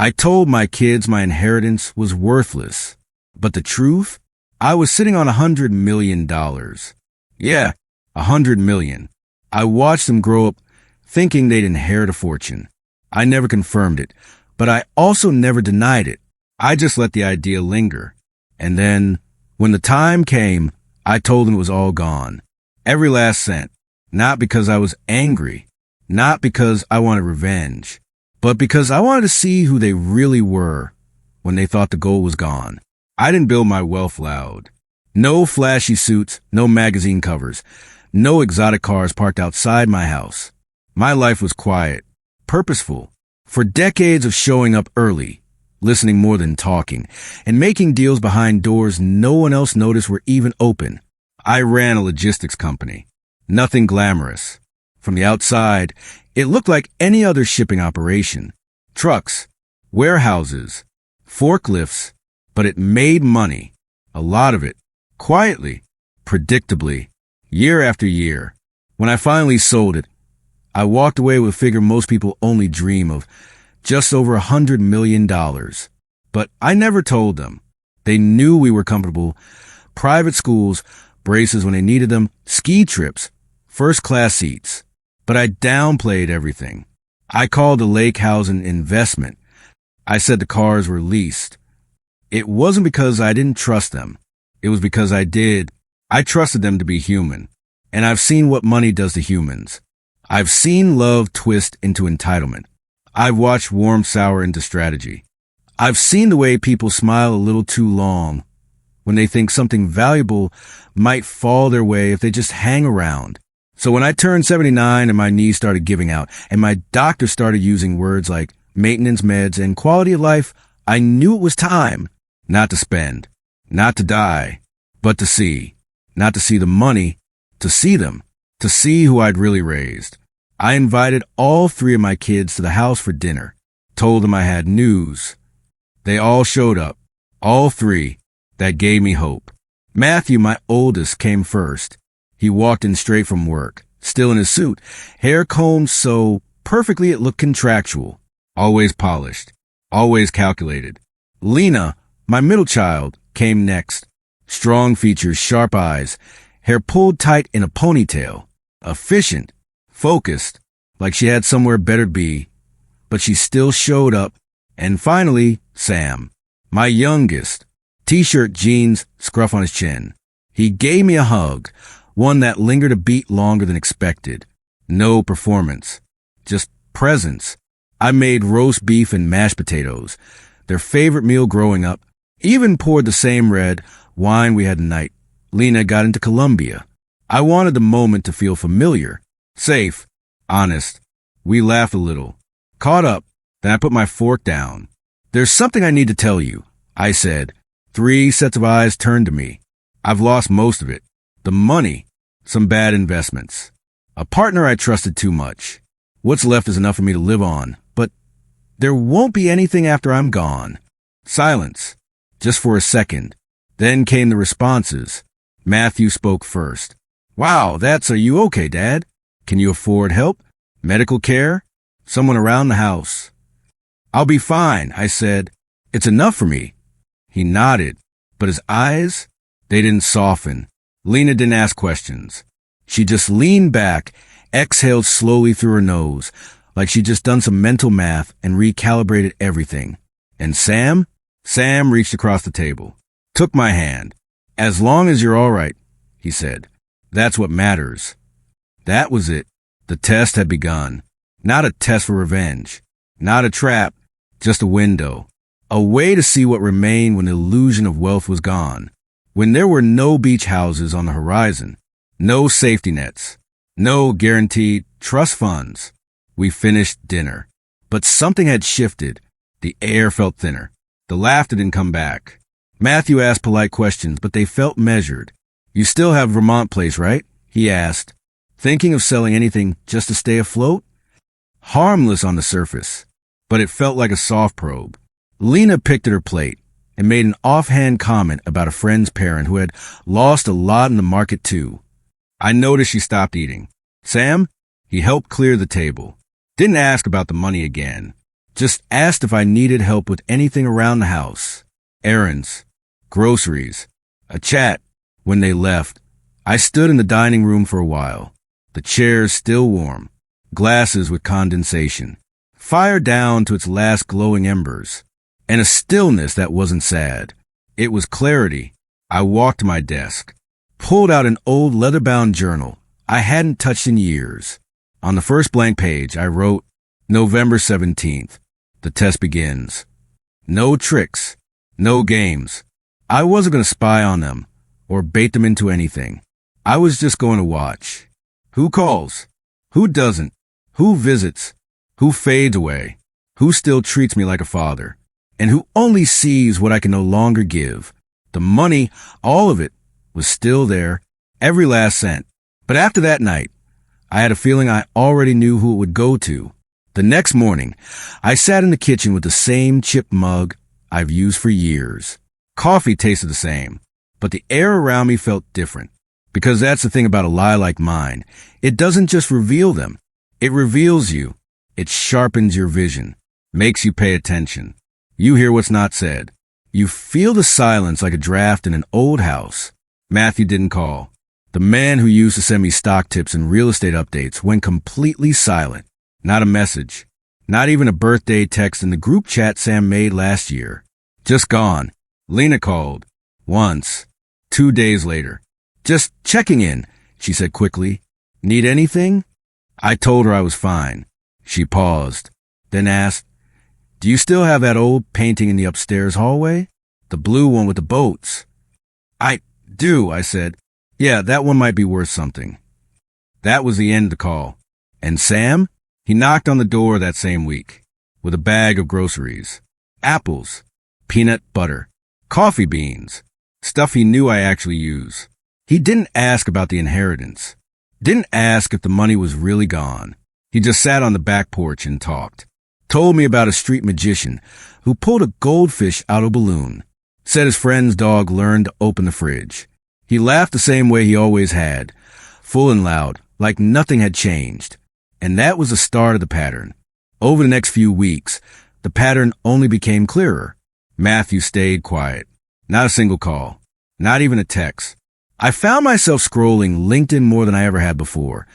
I told my kids my inheritance was worthless. But the truth? I was sitting on $100 million. Yeah, $100 million. I watched them grow up thinking they'd inherit a fortune. I never confirmed it, but I also never denied it. I just let the idea linger. And then, when the time came, I told them it was all gone. Every last cent. Not because I was angry. Not because I wanted revenge. But because I wanted to see who they really were when they thought the gold was gone. I didn't build my wealth loud. No flashy suits, no magazine covers, no exotic cars parked outside my house. My life was quiet, purposeful, for decades of showing up early, listening more than talking, and making deals behind doors no one else noticed were even open. I ran a logistics company. Nothing glamorous. From the outside, it looked like any other shipping operation. Trucks, warehouses, forklifts, but it made money. A lot of it. Quietly. Predictably. Year after year. When I finally sold it, I walked away with a figure most people only dream of. Just over $100 million. But I never told them. They knew we were comfortable. Private schools, braces when they needed them, ski trips, first-class seats. But I downplayed everything. I called the lake house an investment. I said the cars were leased. It wasn't because I didn't trust them. It was because I did. I trusted them to be human. And I've seen what money does to humans. I've seen love twist into entitlement. I've watched warm sour into strategy. I've seen the way people smile a little too long when they think something valuable might fall their way if they just hang around. So when I turned 79 and my knees started giving out and my doctor started using words like maintenance meds and quality of life, I knew it was time. Not to spend, not to die, but to see. Not to see the money, to see them, to see who I'd really raised. I invited all 3 of my kids to the house for dinner, told them I had news. They all showed up, all 3. That gave me hope. Matthew, my oldest, came first. He walked in straight from work, still in his suit, hair combed so perfectly it looked contractual, always polished, always calculated. Lena, my middle child, came next. Strong features, sharp eyes, hair pulled tight in a ponytail. Efficient, focused, like she had somewhere better to be. But she still showed up. And finally, Sam, my youngest. T-shirt, jeans, scruff on his chin. He gave me a hug, one that lingered a beat longer than expected. No performance, just presence. I made roast beef and mashed potatoes, their favorite meal growing up. Even poured the same red wine we had tonight. Lena got into Colombia. I wanted the moment to feel familiar, safe, honest. We laughed a little, caught up, then I put my fork down. There's something I need to tell you, I said. 3 sets of eyes turned to me. I've lost most of it. The money, some bad investments. A partner I trusted too much. What's left is enough for me to live on, but there won't be anything after I'm gone. Silence. Just for a second. Then came the responses. Matthew spoke first. Wow, are you okay, Dad? Can you afford help? Medical care? Someone around the house? I'll be fine, I said. It's enough for me. He nodded, but his eyes, they didn't soften. Lena didn't ask questions. She just leaned back, exhaled slowly through her nose, like she'd just done some mental math and recalibrated everything. And Sam? Sam reached across the table, took my hand. As long as you're all right, he said. That's what matters. That was it. The test had begun. Not a test for revenge. Not a trap. Just a window. A way to see what remained when the illusion of wealth was gone. When there were no beach houses on the horizon. No safety nets. No guaranteed trust funds. We finished dinner. But something had shifted. The air felt thinner. The laughter didn't come back. Matthew asked polite questions, but they felt measured. You still have Vermont Place, right? He asked. Thinking of selling anything just to stay afloat? Harmless on the surface, but it felt like a soft probe. Lena picked at her plate and made an offhand comment about a friend's parent who had lost a lot in the market too. I noticed she stopped eating. Sam? He helped clear the table. Didn't ask about the money again. Just asked if I needed help with anything around the house. Errands, groceries, a chat. When they left, I stood in the dining room for a while. The chairs still warm, glasses with condensation, fire down to its last glowing embers, and a stillness that wasn't sad. It was clarity. I walked to my desk, pulled out an old leather-bound journal I hadn't touched in years. On the first blank page, I wrote, November 17th. The test begins. No tricks, no games. I wasn't going to spy on them or bait them into anything. I was just going to watch. Who calls? Who doesn't? Who visits? Who fades away? Who still treats me like a father? And who only sees what I can no longer give? The money, all of it, was still there, every last cent. But after that night, I had a feeling I already knew who it would go to. The next morning, I sat in the kitchen with the same chipped mug I've used for years. Coffee tasted the same, but the air around me felt different. Because that's the thing about a lie like mine. It doesn't just reveal them. It reveals you. It sharpens your vision, makes you pay attention. You hear what's not said. You feel the silence like a draft in an old house. Matthew didn't call. The man who used to send me stock tips and real estate updates went completely silent. Not a message. Not even a birthday text in the group chat Sam made last year. Just gone. Lena called. Once. 2 days later. Just checking in, she said quickly. Need anything? I told her I was fine. She paused, then asked, Do you still have that old painting in the upstairs hallway? The blue one with the boats? I do, I said. Yeah, that one might be worth something. That was the end of the call. And Sam? He knocked on the door that same week with a bag of groceries. Apples, peanut butter, coffee beans, stuff he knew I actually use. He didn't ask about the inheritance. Didn't ask if the money was really gone. He just sat on the back porch and talked. Told me about a street magician who pulled a goldfish out of a balloon. Said his friend's dog learned to open the fridge. He laughed the same way he always had, full and loud, like nothing had changed. And that was the start of the pattern. Over the next few weeks, the pattern only became clearer. Matthew stayed quiet. Not a single call. Not even a text. I found myself scrolling LinkedIn more than I ever had before,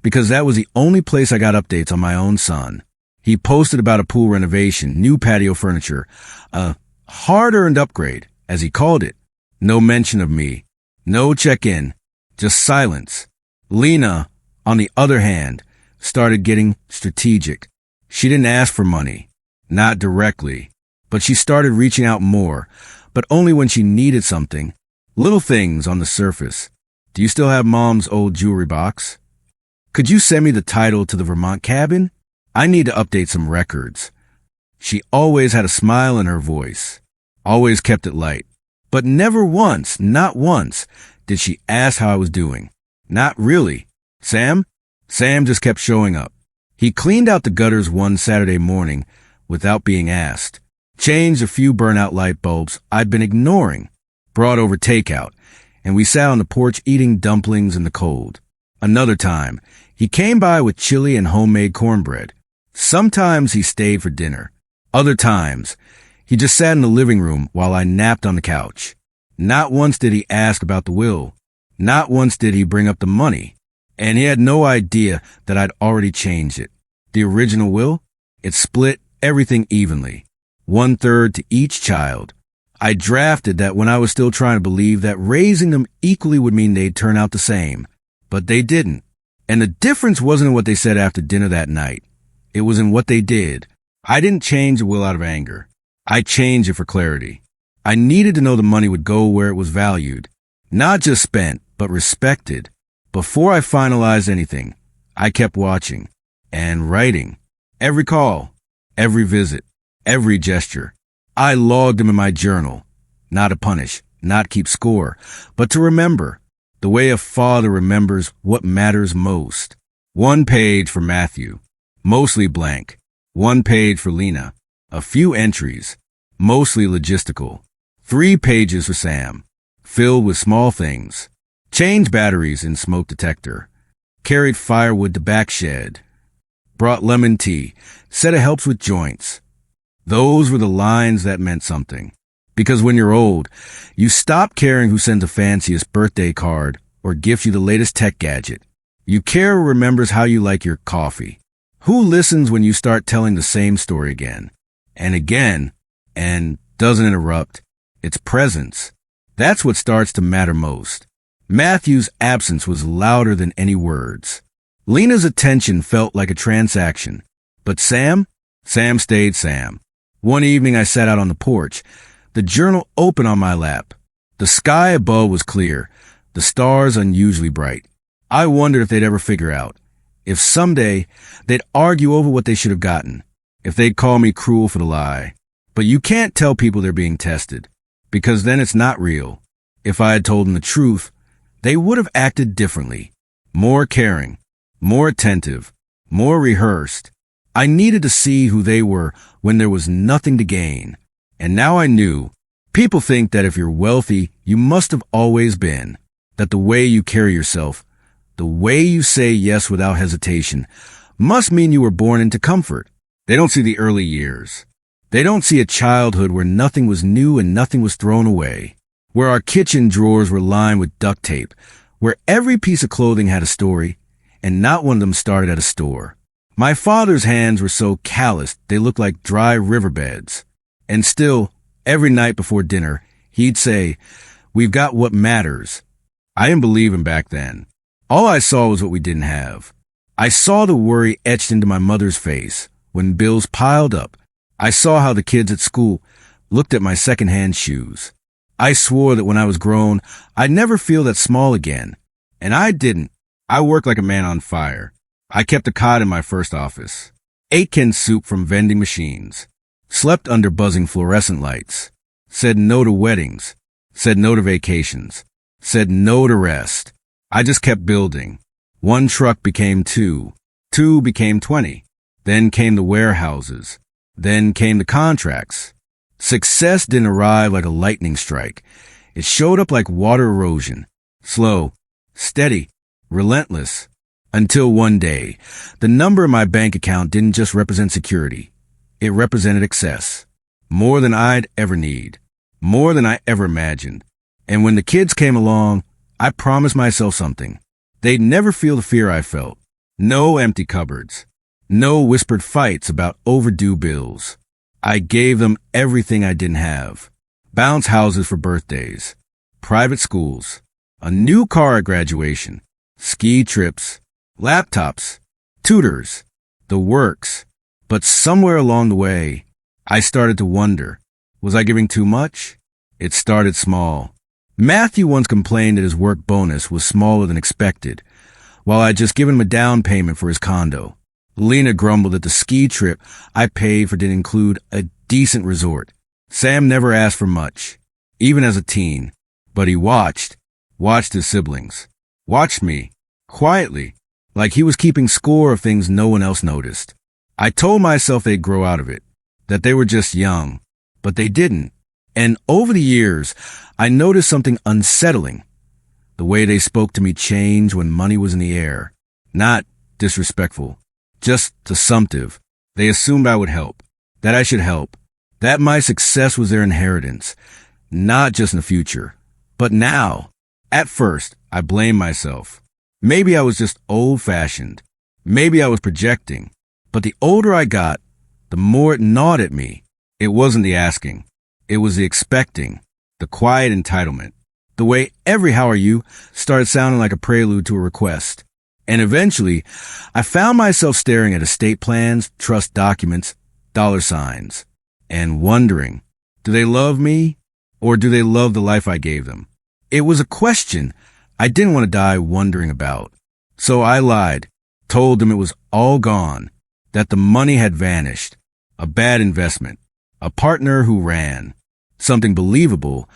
because that was the only place I got updates on my own son. He posted about a pool renovation, new patio furniture, a hard-earned upgrade, as he called it. No mention of me. No check-in. Just silence. Lena, on the other hand, started getting strategic. She didn't ask for money. Not directly. But she started reaching out more, but only when she needed something. Little things on the surface. Do you still have Mom's old jewelry box? Could you send me the title to the Vermont cabin? I need to update some records. She always had a smile in her voice. Always kept it light. But never once, not once, did she ask how I was doing. Not really. Sam? Sam just kept showing up. He cleaned out the gutters one Saturday morning without being asked. Changed a few burnout light bulbs I'd been ignoring. Brought over takeout, and we sat on the porch eating dumplings in the cold. Another time, he came by with chili and homemade cornbread. Sometimes he stayed for dinner. Other times, he just sat in the living room while I napped on the couch. Not once did he ask about the will. Not once did he bring up the money. And he had no idea that I'd already changed it. The original will? It split everything evenly. 1/3 to each child. I drafted that when I was still trying to believe that raising them equally would mean they'd turn out the same. But they didn't. And the difference wasn't in what they said after dinner that night. It was in what they did. I didn't change the will out of anger. I changed it for clarity. I needed to know the money would go where it was valued. Not just spent, but respected. Before I finalized anything, I kept watching and writing. Every call, every visit, every gesture. I logged them in my journal, not to punish, not keep score, but to remember, the way a father remembers what matters most. 1 page for Matthew, mostly blank. 1 page for Lena, a few entries, mostly logistical. 3 pages for Sam, filled with small things. Changed batteries in smoke detector. Carried firewood to back shed. Brought lemon tea, said it helps with joints. Those were the lines that meant something. Because when you're old, you stop caring who sends the fanciest birthday card or gifts you the latest tech gadget. You care who remembers how you like your coffee. Who listens when you start telling the same story again and again and doesn't interrupt? It's presence. That's what starts to matter most. Matthew's absence was louder than any words. Lena's attention felt like a transaction. But Sam stayed Sam. One evening I sat out on the porch, the journal open on my lap. The sky above was clear, the stars unusually bright. I wondered if they'd ever figure out. If someday they'd argue over what they should have gotten. If they'd call me cruel for the lie. But you can't tell people they're being tested, because then it's not real. If I had told them the truth, they would have acted differently. More caring, more attentive, more rehearsed. I needed to see who they were when there was nothing to gain. And now I knew. People think that if you're wealthy, you must have always been. That the way you carry yourself, the way you say yes without hesitation, must mean you were born into comfort. They don't see the early years. They don't see a childhood where nothing was new and nothing was thrown away. Where our kitchen drawers were lined with duct tape. Where every piece of clothing had a story, and not one of them started at a store. My father's hands were so calloused they looked like dry riverbeds. And still, every night before dinner, he'd say, "We've got what matters." I didn't believe him back then. All I saw was what we didn't have. I saw the worry etched into my mother's face when bills piled up. I saw how the kids at school looked at my secondhand shoes. I swore that when I was grown, I'd never feel that small again. And I didn't. I worked like a man on fire. I kept a cot in my first office. Ate canned soup from vending machines. Slept under buzzing fluorescent lights. Said no to weddings. Said no to vacations. Said no to rest. I just kept building. One truck became two. Two became 20. Then came the warehouses. Then came the contracts. Success didn't arrive like a lightning strike. It showed up like water erosion. Slow, steady, relentless. Until one day, the number in my bank account didn't just represent security. It represented excess. More than I'd ever need. More than I ever imagined. And when the kids came along, I promised myself something. They'd never feel the fear I felt. No empty cupboards. No whispered fights about overdue bills. I gave them everything I didn't have. Bounce houses for birthdays. Private schools. A new car at graduation. Ski trips. Laptops. Tutors. The works. But somewhere along the way, I started to wonder, was I giving too much? It started small. Matthew once complained that his work bonus was smaller than expected, while I'd just given him a down payment for his condo. Lena grumbled that the ski trip I paid for didn't include a decent resort. Sam never asked for much, even as a teen, but he watched his siblings, watched me, quietly, like he was keeping score of things no one else noticed. I told myself they'd grow out of it, that they were just young, but they didn't. And over the years, I noticed something unsettling. The way they spoke to me changed when money was in the air. Not disrespectful, just assumptive. They assumed I would help, that I should help, that my success was their inheritance, not just in the future, but now. At first, I blamed myself. Maybe I was just old-fashioned. Maybe I was projecting. But the older I got, the more it gnawed at me. It wasn't the asking. It was the expecting, the quiet entitlement. The way every "how are you" started sounding like a prelude to a request. And eventually, I found myself staring at estate plans, trust documents, dollar signs, and wondering, do they love me or do they love the life I gave them? It was a question I didn't want to die wondering about. So I lied, told them it was all gone, that the money had vanished, a bad investment, a partner who ran, something believable,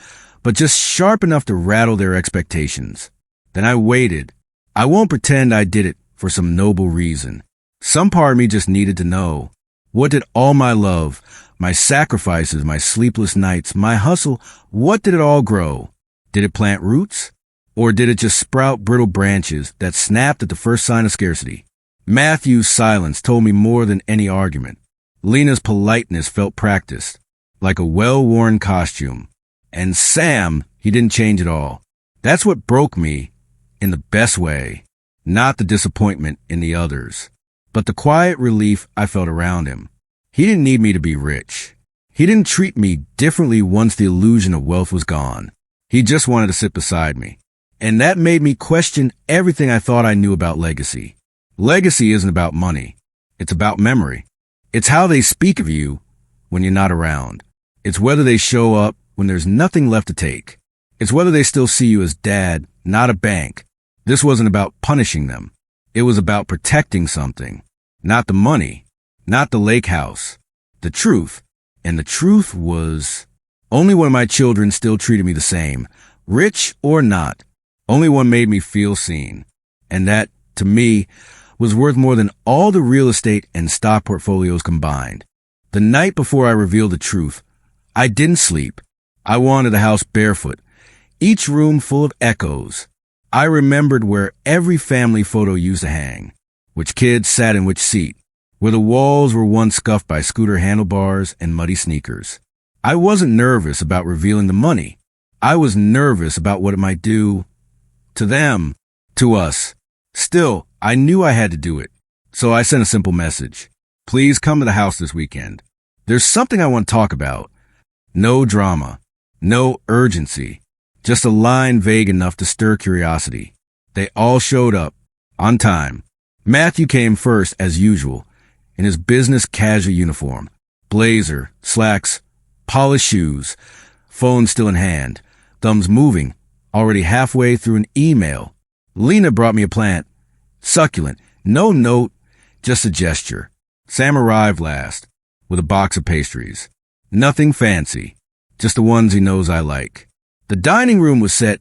but just sharp enough to rattle their expectations. Then I waited. I won't pretend I did it for some noble reason. Some part of me just needed to know. What did all my love, my sacrifices, my sleepless nights, my hustle, what did it all grow? Did it plant roots? Or did it just sprout brittle branches that snapped at the first sign of scarcity? Matthew's silence told me more than any argument. Lena's politeness felt practiced, like a well-worn costume. And Sam, he didn't change at all. That's what broke me in the best way, not the disappointment in the others, but the quiet relief I felt around him. He didn't need me to be rich. He didn't treat me differently once the illusion of wealth was gone. He just wanted to sit beside me. And that made me question everything I thought I knew about legacy. Legacy isn't about money. It's about memory. It's how they speak of you when you're not around. It's whether they show up when there's nothing left to take. It's whether they still see you as dad, not a bank. This wasn't about punishing them. It was about protecting something. Not the money, not the lake house, the truth. And the truth was, only one of my children still treated me the same, rich or not. Only one made me feel seen. And that, to me, was worth more than all the real estate and stock portfolios combined. The night before I revealed the truth, I didn't sleep. I wanted the house barefoot, each room full of echoes. I remembered where every family photo used to hang, which kids sat in which seat, where the walls were once scuffed by scooter handlebars and muddy sneakers. I wasn't nervous about revealing the money. I was nervous about what it might do to them, to us. Still, I knew I had to do it. So I sent a simple message. Please come to the house this weekend. There's something I want to talk about. No drama. No urgency. Just a line vague enough to stir curiosity. They all showed up. On time. Matthew came first, as usual, in his business casual uniform. Blazer, slacks, polished shoes, phone still in hand, thumbs moving, already halfway through an email. Lena brought me a plant. Succulent. No note, just a gesture. Sam arrived last, with a box of pastries. Nothing fancy, just the ones he knows I like. The dining room was set,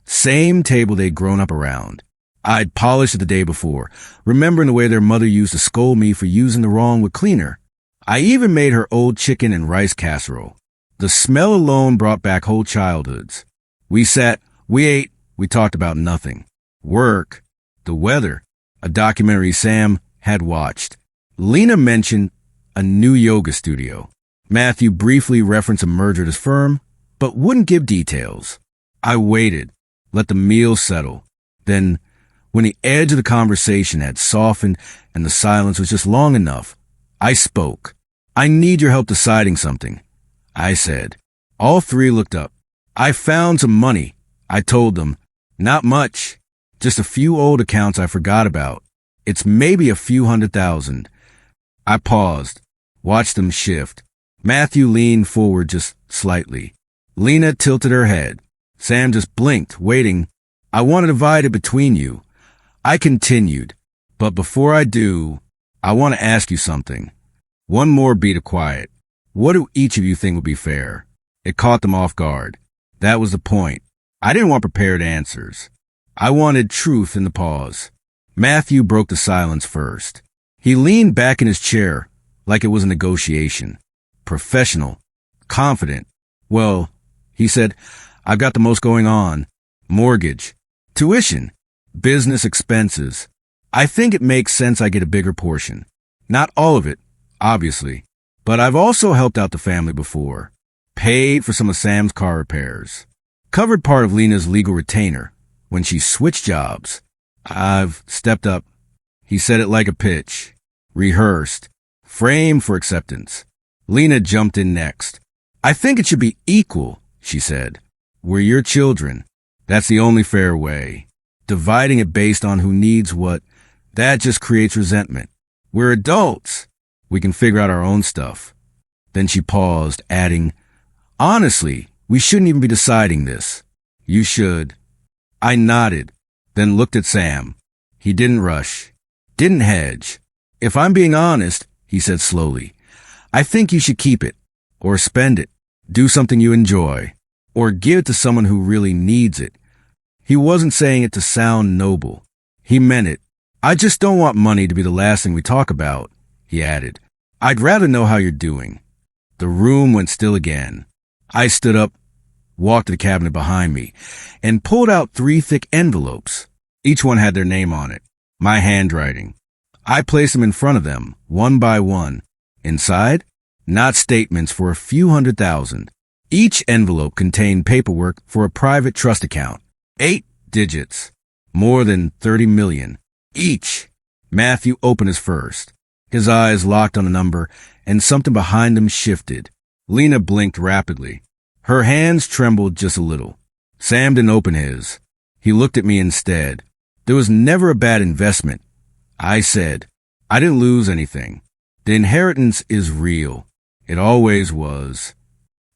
same table they'd grown up around. I'd polished it the day before, remembering the way their mother used to scold me for using the wrong wood cleaner. I even made her old chicken and rice casserole. The smell alone brought back whole childhoods. We sat, we ate, we talked about nothing. Work, the weather, a documentary Sam had watched. Lena mentioned a new yoga studio. Matthew briefly referenced a merger at his firm, but wouldn't give details. I waited, let the meal settle. Then, when the edge of the conversation had softened and the silence was just long enough, I spoke. I need your help deciding something, I said. All three looked up. I found some money, I told them. Not much, just a few old accounts I forgot about. It's maybe a few $100,000. I paused, watched them shift. Matthew leaned forward just slightly. Lena tilted her head. Sam just blinked, waiting. I want to divide it between you. I continued, but before I do, I want to ask you something. One more beat of quiet. What do each of you think would be fair? It caught them off guard. That was the point. I didn't want prepared answers. I wanted truth in the pause. Matthew broke the silence first. He leaned back in his chair like it was a negotiation. Professional. Confident. Well, he said, I've got the most going on. Mortgage. Tuition. Business expenses. I think it makes sense I get a bigger portion. Not all of it, obviously. But I've also helped out the family before. Paid for some of Sam's car repairs. Covered part of Lena's legal retainer when she switched jobs. I've stepped up. He said it like a pitch. Rehearsed. Framed for acceptance. Lena jumped in next. I think it should be equal, she said. We're your children. That's the only fair way. Dividing it based on who needs what, that just creates resentment. We're adults. We can figure out our own stuff. Then she paused, adding, honestly, we shouldn't even be deciding this. You should. I nodded, then looked at Sam. He didn't rush, didn't hedge. If I'm being honest, he said slowly, I think you should keep it, or spend it, do something you enjoy, or give it to someone who really needs it. He wasn't saying it to sound noble. He meant it. I just don't want money to be the last thing we talk about, he added. I'd rather know how you're doing. The room went still again. I stood up, walked to the cabinet behind me, and pulled out 3 thick envelopes. Each one had their name on it, my handwriting. I placed them in front of them, one by one, Inside, not statements for a few $100,000. Each envelope contained paperwork for a private trust account. 8 digits. More than 30 million. Each. Matthew opened his first. His eyes locked on a number, and something behind him shifted. Lena blinked rapidly. Her hands trembled just a little. Sam didn't open his. He looked at me instead. There was never a bad investment. I said, I didn't lose anything. The inheritance is real. It always was.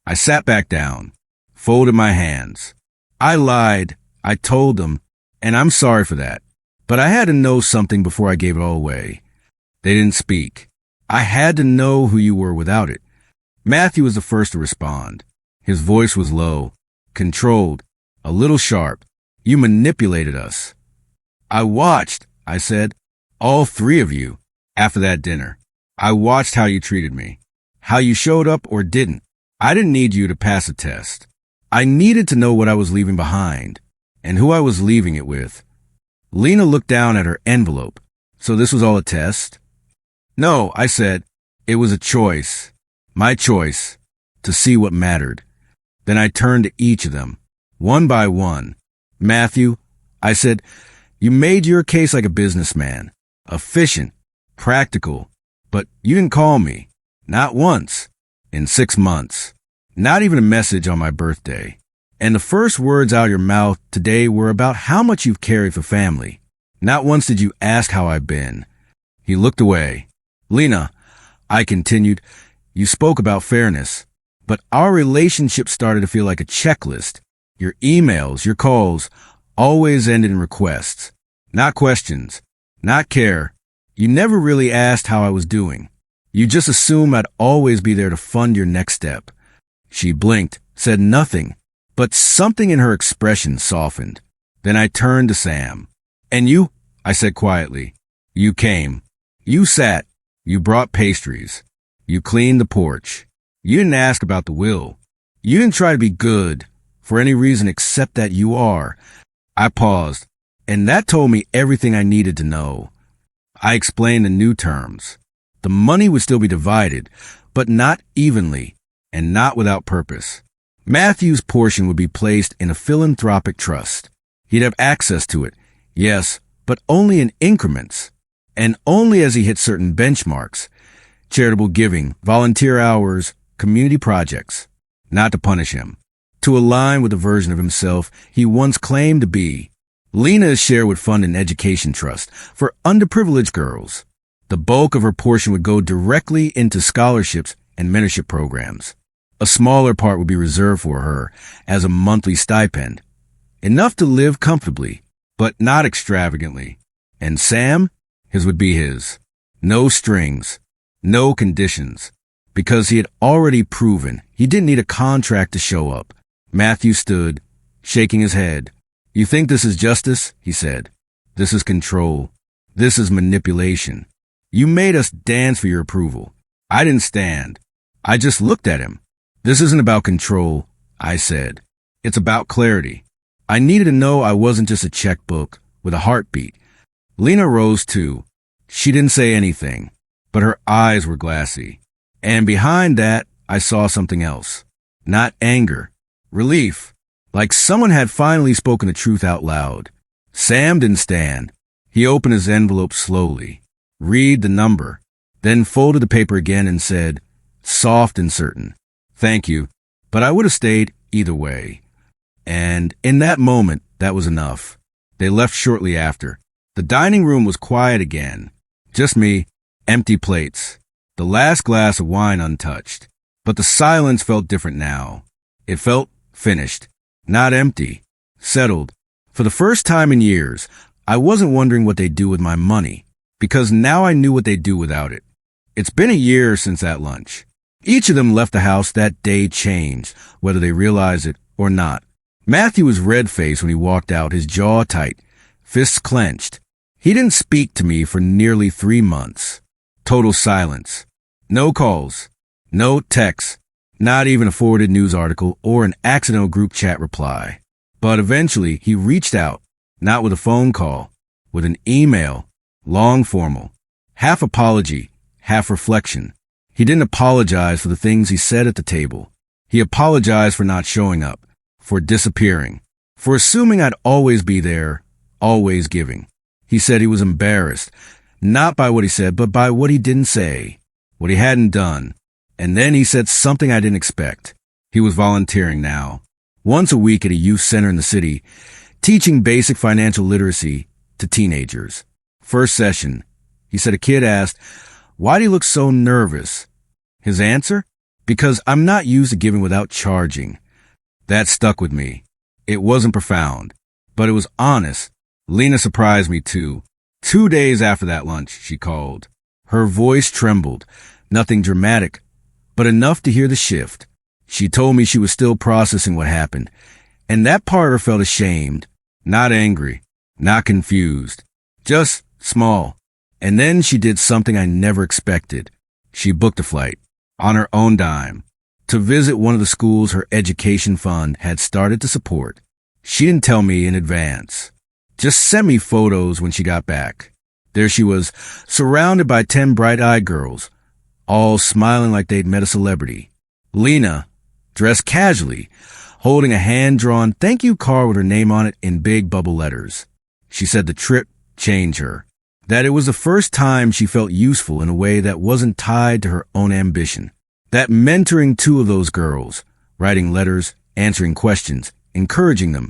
I sat back down, folded my hands. I lied. I told them, and I'm sorry for that. But I had to know something before I gave it all away. They didn't speak. I had to know who you were without it. Matthew was the first to respond. His voice was low, controlled, a little sharp. You manipulated us. I watched, I said, all three of you, after that dinner. I watched how you treated me, how you showed up or didn't. I didn't need you to pass a test. I needed to know what I was leaving behind and who I was leaving it with. Lena looked down at her envelope. So this was all a test? No, I said. It was a choice. My choice. To see what mattered. Then I turned to each of them, one by one. Matthew, I said, you made your case like a businessman. Efficient. Practical. But you didn't call me. Not once. In 6 months. Not even a message on my birthday. And the first words out of your mouth today were about how much you've carried for family. Not once did you ask how I've been. He looked away. Lena, I continued, you spoke about fairness, but our relationship started to feel like a checklist. Your emails, your calls, always ended in requests. Not questions. Not care. You never really asked how I was doing. You just assumed I'd always be there to fund your next step. She blinked, said nothing, but something in her expression softened. Then I turned to Sam. And you? I said quietly. You came. You sat. You brought pastries. You cleaned the porch. You didn't ask about the will. You didn't try to be good for any reason except that you are. I paused, and that told me everything I needed to know. I explained the new terms. The money would still be divided, but not evenly, and not without purpose. Matthew's portion would be placed in a philanthropic trust. He'd have access to it, yes, but only in increments, and only as he hit certain benchmarks. Charitable giving, volunteer hours, community projects. Not to punish him. To align with the version of himself he once claimed to be. Lena's share would fund an education trust for underprivileged girls. The bulk of her portion would go directly into scholarships and mentorship programs. A smaller part would be reserved for her as a monthly stipend. Enough to live comfortably, but not extravagantly. And Sam, his would be his. No strings, no conditions, because he had already proven he didn't need a contract to show up. Matthew stood, shaking his head. You think this is justice? He said. This is control. This is manipulation. You made us dance for your approval. I didn't stand. I just looked at him. This isn't about control, I said. It's about clarity. I needed to know I wasn't just a checkbook with a heartbeat. Lena rose too. She didn't say anything, but her eyes were glassy. And behind that, I saw something else. Not anger. Relief. Like someone had finally spoken the truth out loud. Sam didn't stand. He opened his envelope slowly. Read the number, then folded the paper again and said, soft and certain, thank you, but I would have stayed either way. And in that moment, that was enough. They left shortly after. The dining room was quiet again. Just me, empty plates, the last glass of wine untouched. But the silence felt different now. It felt finished, not empty, settled. For the first time in years, I wasn't wondering what they'd do with my money, because now I knew what they'd do without it. It's been a year since that lunch. Each of them left the house that day changed, whether they realized it or not. Matthew was red-faced when he walked out, his jaw tight, fists clenched. He didn't speak to me for nearly 3 months. Total silence. No calls. No texts. Not even a forwarded news article or an accidental group chat reply. But eventually, he reached out, not with a phone call, with an email. Long formal, half apology, half reflection. He didn't apologize for the things he said at the table. He apologized for not showing up, for disappearing, for assuming I'd always be there, always giving. He said he was embarrassed, not by what he said, but by what he didn't say, what he hadn't done. And then he said something I didn't expect. He was volunteering now, once a week at a youth center in the city, teaching basic financial literacy to teenagers. First session, he said a kid asked, "Why do you look so nervous?" His answer? "Because I'm not used to giving without charging." That stuck with me. It wasn't profound, but it was honest. Lena surprised me too. 2 days after that lunch, she called. Her voice trembled, nothing dramatic, but enough to hear the shift. She told me she was still processing what happened, and that part of her felt ashamed, not angry, not confused, just small. And then she did something I never expected. She booked a flight, on her own dime, to visit one of the schools her education fund had started to support. She didn't tell me in advance. Just sent me photos when she got back. There she was, surrounded by 10 bright-eyed girls, all smiling like they'd met a celebrity. Lena, dressed casually, holding a hand-drawn thank you card with her name on it in big bubble letters. She said the trip changed her, that it was the first time she felt useful in a way that wasn't tied to her own ambition, that mentoring 2 of those girls, writing letters, answering questions, encouraging them,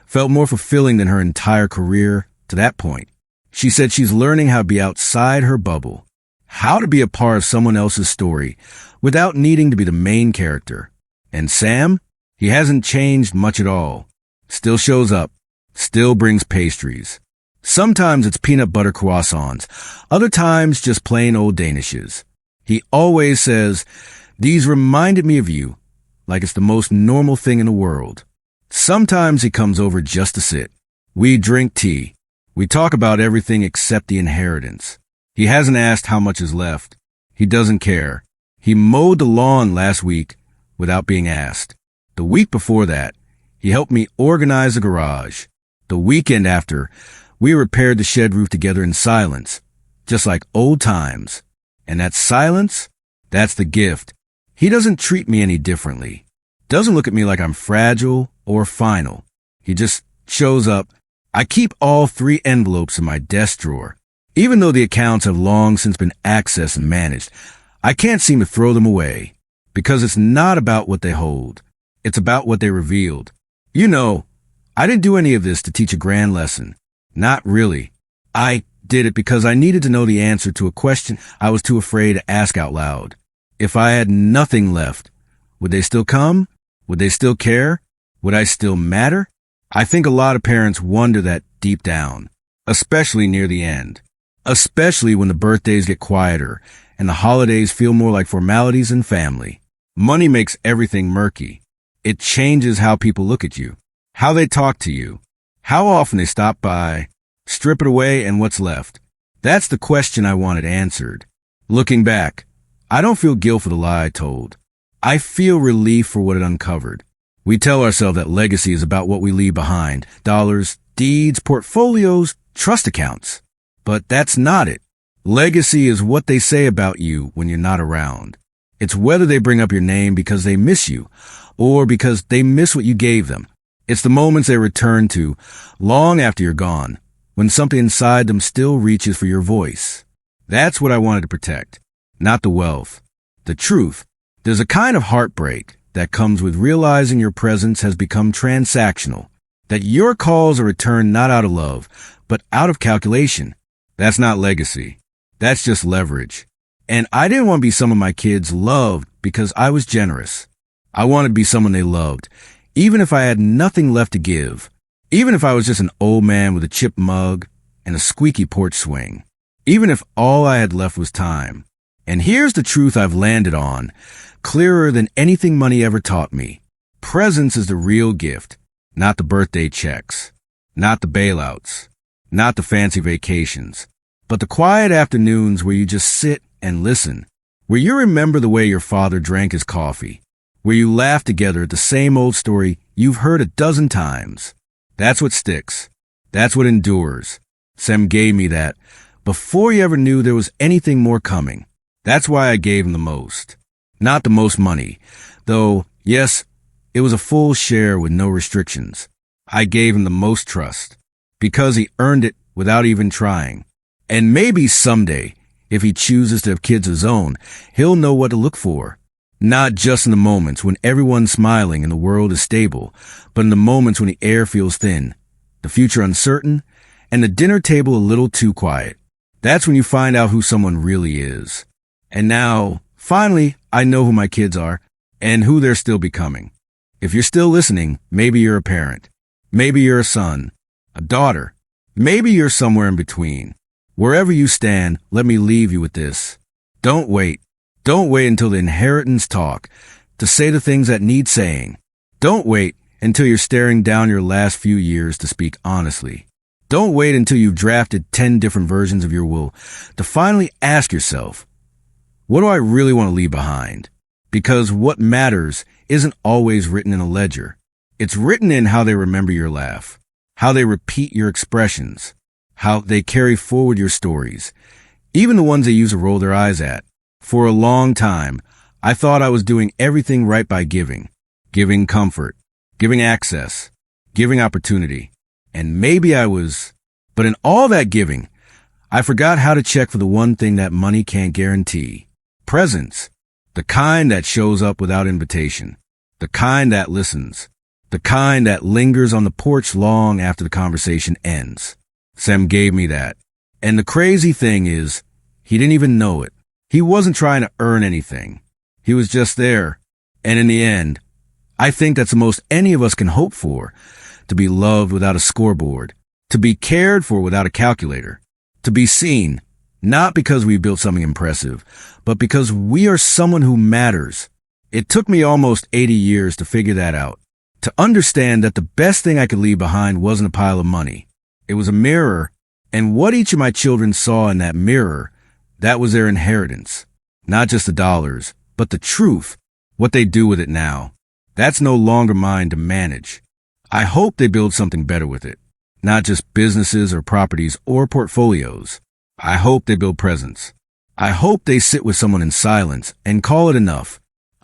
felt more fulfilling than her entire career to that point. She said she's learning how to be outside her bubble, how to be a part of someone else's story without needing to be the main character. And Sam? He hasn't changed much at all. Still shows up, still brings pastries. Sometimes it's peanut butter croissants, other times just plain old Danishes. He always says, "These reminded me of you," like it's the most normal thing in the world. Sometimes he comes over just to sit. We drink tea. We talk about everything except the inheritance. He hasn't asked how much is left. He doesn't care. He mowed the lawn last week without being asked. The week before that, he helped me organize the garage. The weekend after, we repaired the shed roof together in silence, just like old times. And that silence, that's the gift. He doesn't treat me any differently. Doesn't look at me like I'm fragile or final. He just shows up. I keep all 3 envelopes in my desk drawer. Even though the accounts have long since been accessed and managed, I can't seem to throw them away, because it's not about what they hold. It's about what they revealed. You know, I didn't do any of this to teach a grand lesson. Not really. I did it because I needed to know the answer to a question I was too afraid to ask out loud. If I had nothing left, would they still come? Would they still care? Would I still matter? I think a lot of parents wonder that deep down, especially near the end, especially when the birthdays get quieter and the holidays feel more like formalities and family. Money makes everything murky. It changes how people look at you, how they talk to you, how often they stop by, strip it away, and what's left. That's the question I wanted answered. Looking back, I don't feel guilt for the lie I told. I feel relief for what it uncovered. We tell ourselves that legacy is about what we leave behind. Dollars, deeds, portfolios, trust accounts. But that's not it. Legacy is what they say about you when you're not around. It's whether they bring up your name because they miss you or because they miss what you gave them. It's the moments they return to long after you're gone, when something inside them still reaches for your voice. That's what I wanted to protect, not the wealth. The truth. There's a kind of heartbreak that comes with realizing your presence has become transactional, that your calls are returned not out of love, but out of calculation. That's not legacy. That's just leverage. And I didn't want to be someone my kids loved because I was generous. I wanted to be someone they loved, even if I had nothing left to give, even if I was just an old man with a chipped mug and a squeaky porch swing, even if all I had left was time. And here's the truth I've landed on, clearer than anything money ever taught me. Presence is the real gift, not the birthday checks, not the bailouts, not the fancy vacations, but the quiet afternoons where you just sit and listen, where you remember the way your father drank his coffee, where you laugh together at the same old story you've heard a dozen times. That's what sticks. That's what endures. Sem gave me that before he ever knew there was anything more coming. That's why I gave him the most. Not the most money, though, yes, it was a full share with no restrictions. I gave him the most trust, because he earned it without even trying. And maybe someday, if he chooses to have kids of his own, he'll know what to look for. Not just in the moments when everyone's smiling and the world is stable, but in the moments when the air feels thin, the future uncertain, and the dinner table a little too quiet. That's when you find out who someone really is. And now, finally, I know who my kids are and who they're still becoming. If you're still listening, maybe you're a parent. Maybe you're a son, a daughter. Maybe you're somewhere in between. Wherever you stand, let me leave you with this. Don't wait. Don't wait until the inheritance talk to say the things that need saying. Don't wait until you're staring down your last few years to speak honestly. Don't wait until you've drafted 10 different versions of your will to finally ask yourself, what do I really want to leave behind? Because what matters isn't always written in a ledger. It's written in how they remember your laugh, how they repeat your expressions, how they carry forward your stories, even the ones they use to roll their eyes at. For a long time, I thought I was doing everything right by giving comfort, giving access, giving opportunity. And maybe I was, but in all that giving, I forgot how to check for the one thing that money can't guarantee. Presence. The kind that shows up without invitation. The kind that listens. The kind that lingers on the porch long after the conversation ends. Sam gave me that. And the crazy thing is, he didn't even know it. He wasn't trying to earn anything. He was just there. And in the end, I think that's the most any of us can hope for. To be loved without a scoreboard. To be cared for without a calculator. To be seen, not because we built something impressive, but because we are someone who matters. It took me almost 80 years to figure that out. To understand that the best thing I could leave behind wasn't a pile of money. It was a mirror, and what each of my children saw in that mirror, that was their inheritance. Not just the dollars, but the truth, what they do with it now. That's no longer mine to manage. I hope they build something better with it. Not just businesses or properties or portfolios. I hope they build presence. I hope they sit with someone in silence and call it enough.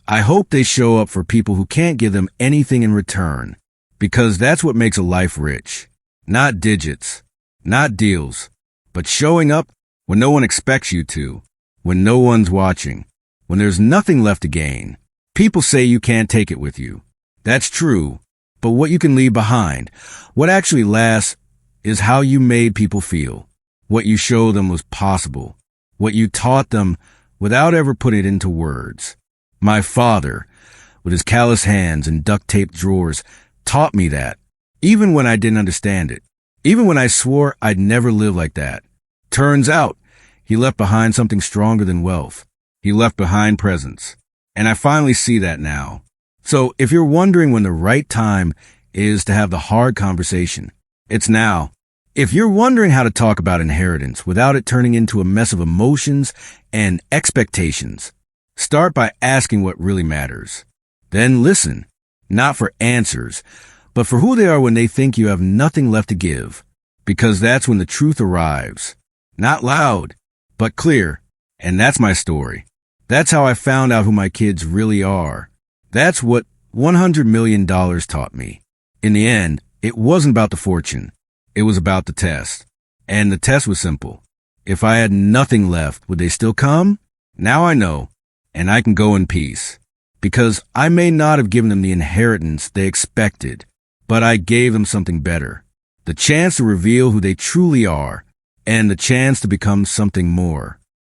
I hope they show up for people who can't give them anything in return. Because that's what makes a life rich. Not digits, not deals, but showing up when no one expects you to, when no one's watching, when there's nothing left to gain. People say you can't take it with you. That's true, but what you can leave behind, what actually lasts, is how you made people feel, what you showed them was possible, what you taught them without ever putting it into words. My father, with his callous hands and duct-taped drawers, taught me that, even when I didn't understand it, even when I swore I'd never live like that. Turns out, he left behind something stronger than wealth. He left behind presence. And I finally see that now. So if you're wondering when the right time is to have the hard conversation, it's now. If you're wondering how to talk about inheritance without it turning into a mess of emotions and expectations, start by asking what really matters. Then listen, not for answers, but for who they are when they think you have nothing left to give. Because that's when the truth arrives. Not loud, but clear. And that's my story. That's how I found out who my kids really are. That's what $100 million taught me. In the end, it wasn't about the fortune. It was about the test. And the test was simple. If I had nothing left, would they still come? Now I know, and I can go in peace. Because I may not have given them the inheritance they expected, but I gave them something better. The chance to reveal who they truly are, and the chance to become something more.